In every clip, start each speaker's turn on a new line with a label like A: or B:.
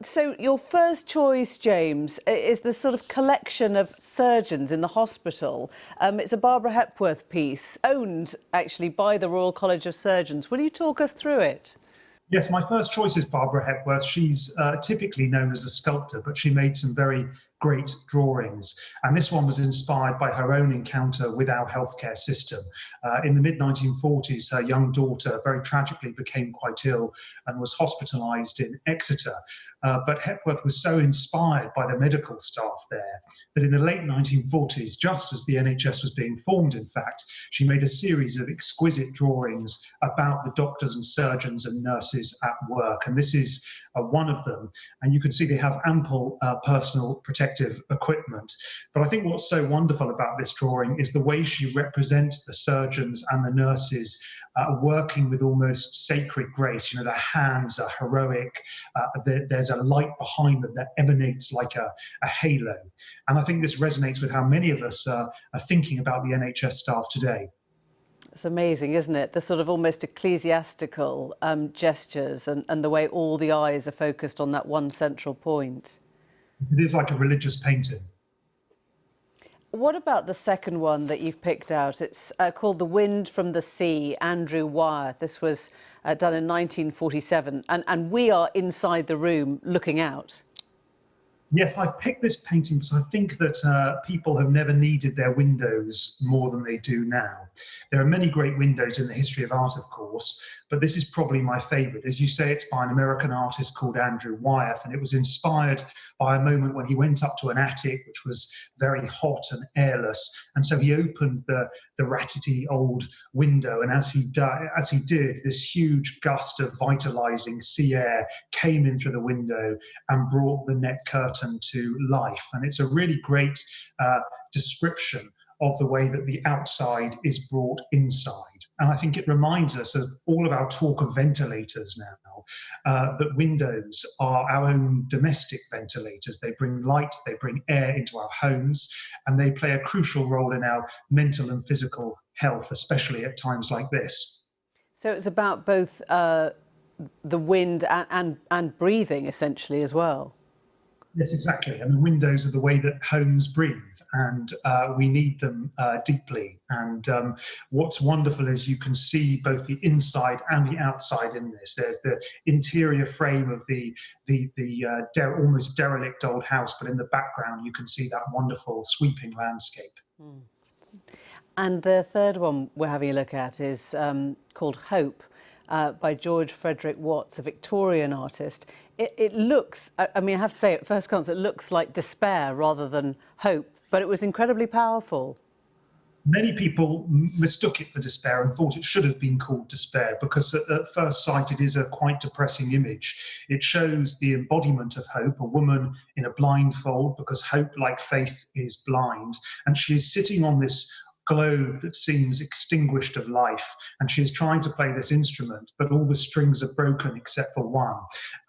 A: So your first choice, James, is the sort of collection of surgeons in the hospital. It's a Barbara Hepworth piece, owned actually by the Royal College of Surgeons. Will you talk us through it?
B: Yes, my first choice is Barbara Hepworth. She's typically known as a sculptor, but she made some very great drawings. And this one was inspired by her own encounter with our healthcare system. In the mid-1940s, her young daughter very tragically became quite ill and was hospitalised in Exeter. But Hepworth was so inspired by the medical staff there that in the late 1940s, just as the NHS was being formed, in fact, she made a series of exquisite drawings about the doctors and surgeons and nurses at work. And this is one of them. And you can see they have ample personal protective equipment. But I think what's so wonderful about this drawing is the way she represents the surgeons and the nurses working with almost sacred grace. You know, their hands are heroic. There's a light behind them that emanates like a halo. And I think this resonates with how many of us are thinking about the NHS staff today.
A: It's amazing, isn't it? The sort of almost ecclesiastical gestures and the way all the eyes are focused on that one central point.
B: It is like a religious painting.
A: What about the second one that you've picked out? It's called The Wind from the Sea, Andrew Wyeth. This was done in 1947, and we are inside the room looking out.
B: Yes, I've picked this painting because I think that people have never needed their windows more than they do now. There are many great windows in the history of art, of course, but this is probably my favourite. As you say, it's by an American artist called Andrew Wyeth, and it was inspired by a moment when he went up to an attic which was very hot and airless, and so he opened the ratty old window, and as he did, this huge gust of vitalising sea air came in through the window and brought the net curtain to life. And it's a really great description of the way that the outside is brought inside. And I think it reminds us of all of our talk of ventilators now, that windows are our own domestic ventilators. They bring light, they bring air into our homes, and they play a crucial role in our mental and physical health, especially at times like this.
A: So it's about both the wind and breathing, essentially, as well.
B: Yes, exactly. And the windows are the way that homes breathe, and we need them deeply. And what's wonderful is you can see both the inside and the outside in this. There's the interior frame of the almost derelict old house, but in the background you can see that wonderful sweeping landscape.
A: Mm. And the third one we're having a look at is called Hope, by George Frederick Watts, a Victorian artist. It looks, I mean, I have to say, at first glance, it looks like despair rather than hope, but it was incredibly powerful.
B: Many people mistook it for despair and thought it should have been called despair because at first sight it is a quite depressing image. It shows the embodiment of hope, a woman in a blindfold, because hope, like faith, is blind, and she is sitting on this globe that seems extinguished of life, and she is trying to play this instrument, but all the strings are broken except for one.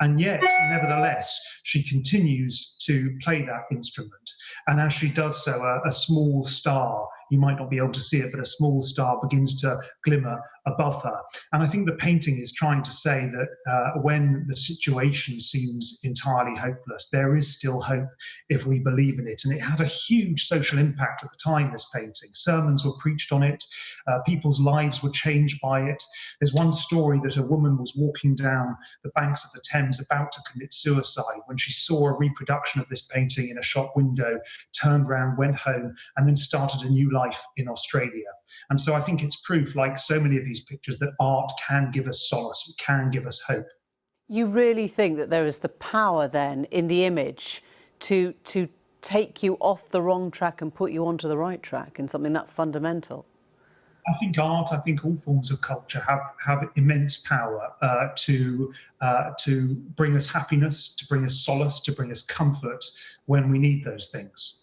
B: And yet, nevertheless, she continues to play that instrument. And as she does so, a small star, you might not be able to see it, but a small star begins to glimmer above her. And I think the painting is trying to say that when the situation seems entirely hopeless, there is still hope if we believe in it. And it had a huge social impact at the time, this painting. Sermons were preached on it. People's lives were changed by it. There's one story that a woman was walking down the banks of the Thames about to commit suicide when she saw a reproduction of this painting in a shop window, turned round, went home, and then started a new life in Australia. And so I think it's proof, like so many of these pictures, that art can give us solace, it can give us hope.
A: You really think that there is the power then in the image to take you off the wrong track and put you onto the right track in something that fundamental?
B: I think art, I think all forms of culture have immense power to bring us happiness, to bring us solace, to bring us comfort when we need those things.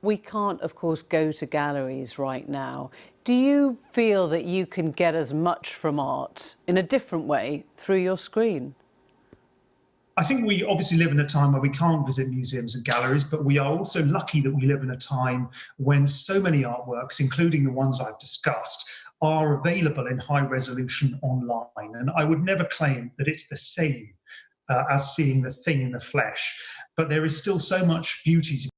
A: We can't, of course, go to galleries right now. Do you feel that you can get as much from art in a different way through your screen?
B: I think we obviously live in a time where we can't visit museums and galleries, but we are also lucky that we live in a time when so many artworks, including the ones I've discussed, are available in high resolution online. And I would never claim that it's the same as seeing the thing in the flesh. But there is still so much beauty to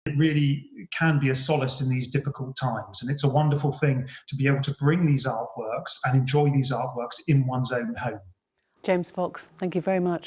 B: it. Really can be a solace in these difficult times. And it's a wonderful thing to be able to bring these artworks and enjoy these artworks in one's own home.
A: James Fox, thank you very much.